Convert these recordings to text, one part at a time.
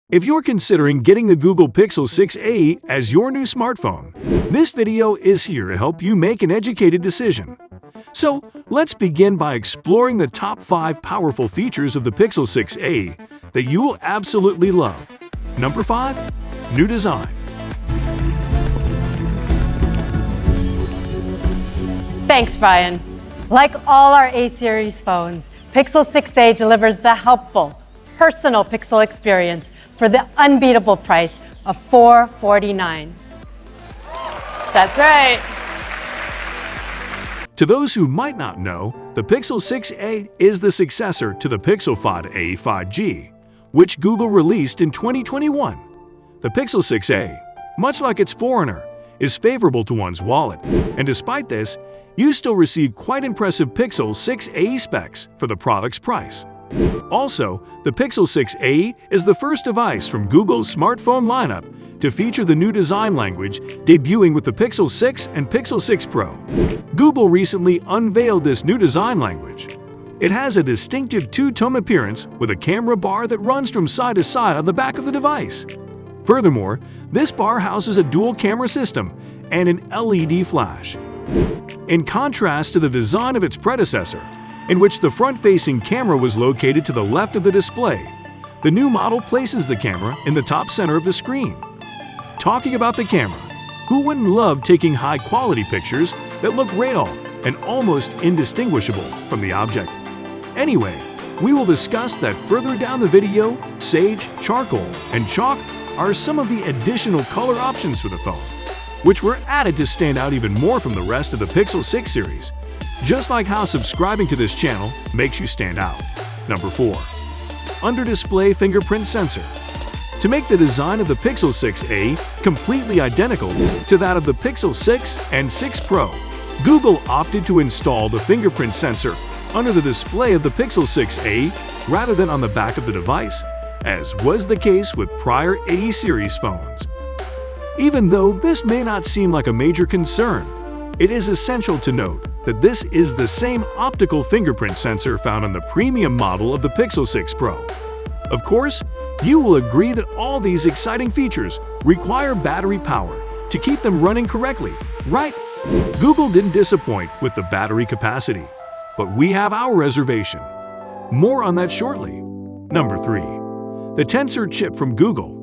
If you're considering getting the Google Pixel 6a as your new smartphone, this video is here to help you make an educated decision. So, let's begin by exploring the top 5 powerful features of the Pixel 6a that you will absolutely love. Number 5. New design. Thanks, Brian. Like all our A-series phones, Pixel 6a delivers the helpful, personal Pixel experience for the unbeatable price of $449. That's right. To those who might not know, the Pixel 6a is the successor to the Pixel 5a 5G, which Google released in 2021. The Pixel 6a, much like its forerunner, is favorable to one's wallet, and despite this, you still receive quite impressive Pixel 6a specs for the product's price. Also, the Pixel 6a is the first device from Google's smartphone lineup to feature the new design language, debuting with the Pixel 6 and Pixel 6 Pro. Google recently unveiled this new design language. It has a distinctive two-tone appearance with a camera bar that runs from side to side on the back of the device. Furthermore, this bar houses a dual camera system and an LED flash. In contrast to the design of its predecessor, in which the front-facing camera was located to the left of the display, the new model places the camera in the top center of the screen. Talking about the camera, who wouldn't love taking high-quality pictures that look real and almost indistinguishable from the object? Anyway, we will discuss that further down the video. Sage, charcoal, and chalk are some of the additional color options for the phone, which were added to stand out even more from the rest of the Pixel 6 series, just like how subscribing to this channel makes you stand out. Number 4. Under-display fingerprint sensor. To make the design of the Pixel 6a completely identical to that of the Pixel 6 and 6 Pro, Google opted to install the fingerprint sensor under the display of the Pixel 6a rather than on the back of the device, as was the case with prior A-series phones. Even though this may not seem like a major concern, it is essential to note that this is the same optical fingerprint sensor found on the premium model of the Pixel 6 Pro. Of course, you will agree that all these exciting features require battery power to keep them running correctly, right? Google didn't disappoint with the battery capacity, but we have our reservation. More on that shortly. Number 3. The Tensor Chip from Google.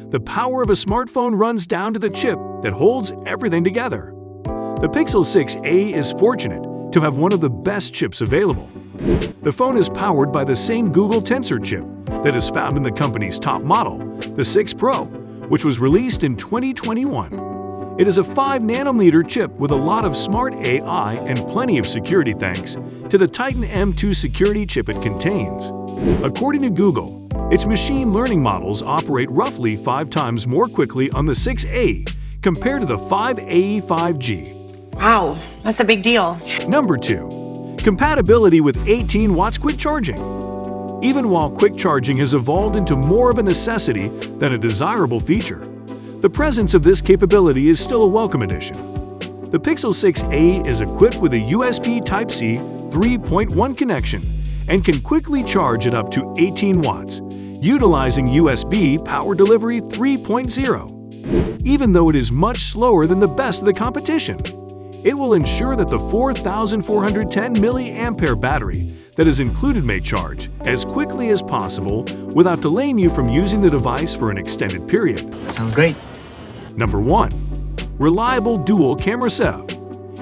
The power of a smartphone runs down to the chip that holds everything together. The Pixel 6a is fortunate to have one of the best chips available. The phone is powered by the same Google Tensor Chip that is found in the company's top model, the 6 Pro, which was released in 2021. It is a 5-nanometer chip with a lot of smart AI and plenty of security thanks to the Titan M2 security chip it contains. According to Google, its machine learning models operate roughly 5 times more quickly on the 6a compared to the 5a 5G. Wow, that's a big deal. Number 2. Compatibility with 18 watts quick charging. Even while quick charging has evolved into more of a necessity than a desirable feature, the presence of this capability is still a welcome addition. The Pixel 6a is equipped with a USB Type-C 3.1 connection and can quickly charge at up to 18 watts, utilizing USB Power Delivery 3.0. Even though it is much slower than the best of the competition, it will ensure that the 4,410 mAh battery that is included may charge as quickly as possible without delaying you from using the device for an extended period. Sounds great. Number 1. Reliable dual camera setup.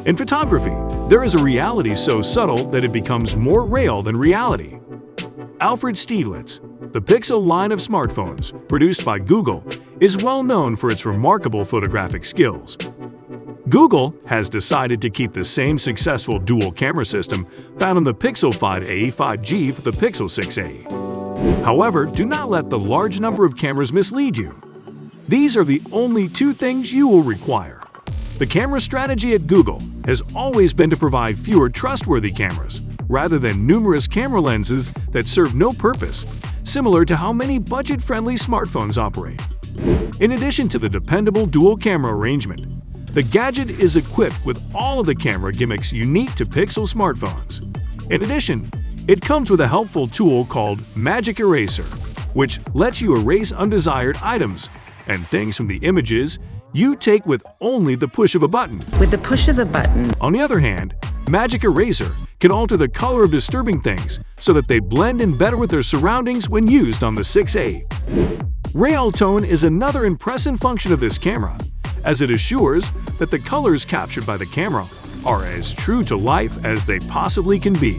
In photography, there is a reality so subtle that it becomes more real than reality. Alfred Stieglitz, the Pixel line of smartphones produced by Google, is well known for its remarkable photographic skills. Google has decided to keep the same successful dual camera system found on the Pixel 5a 5G for the Pixel 6a. However, do not let the large number of cameras mislead you. These are the only 2 things you will require. The camera strategy at Google has always been to provide fewer trustworthy cameras, rather than numerous camera lenses that serve no purpose, similar to how many budget-friendly smartphones operate. In addition to the dependable dual camera arrangement, the gadget is equipped with all of the camera gimmicks unique to Pixel smartphones. In addition, it comes with a helpful tool called Magic Eraser, which lets you erase undesired items and things from the images you take with only the push of a button. With the push of a button. On the other hand, Magic Eraser can alter the color of disturbing things so that they blend in better with their surroundings when used on the 6A. Real Tone is another impressive function of this camera, as it assures that the colors captured by the camera are as true to life as they possibly can be.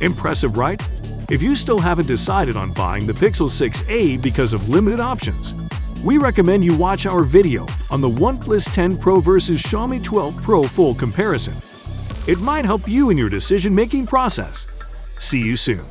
Impressive, right? If you still haven't decided on buying the Pixel 6a because of limited options, we recommend you watch our video on the OnePlus 10 Pro versus Xiaomi 12 Pro full comparison. It might help you in your decision-making process. See you soon.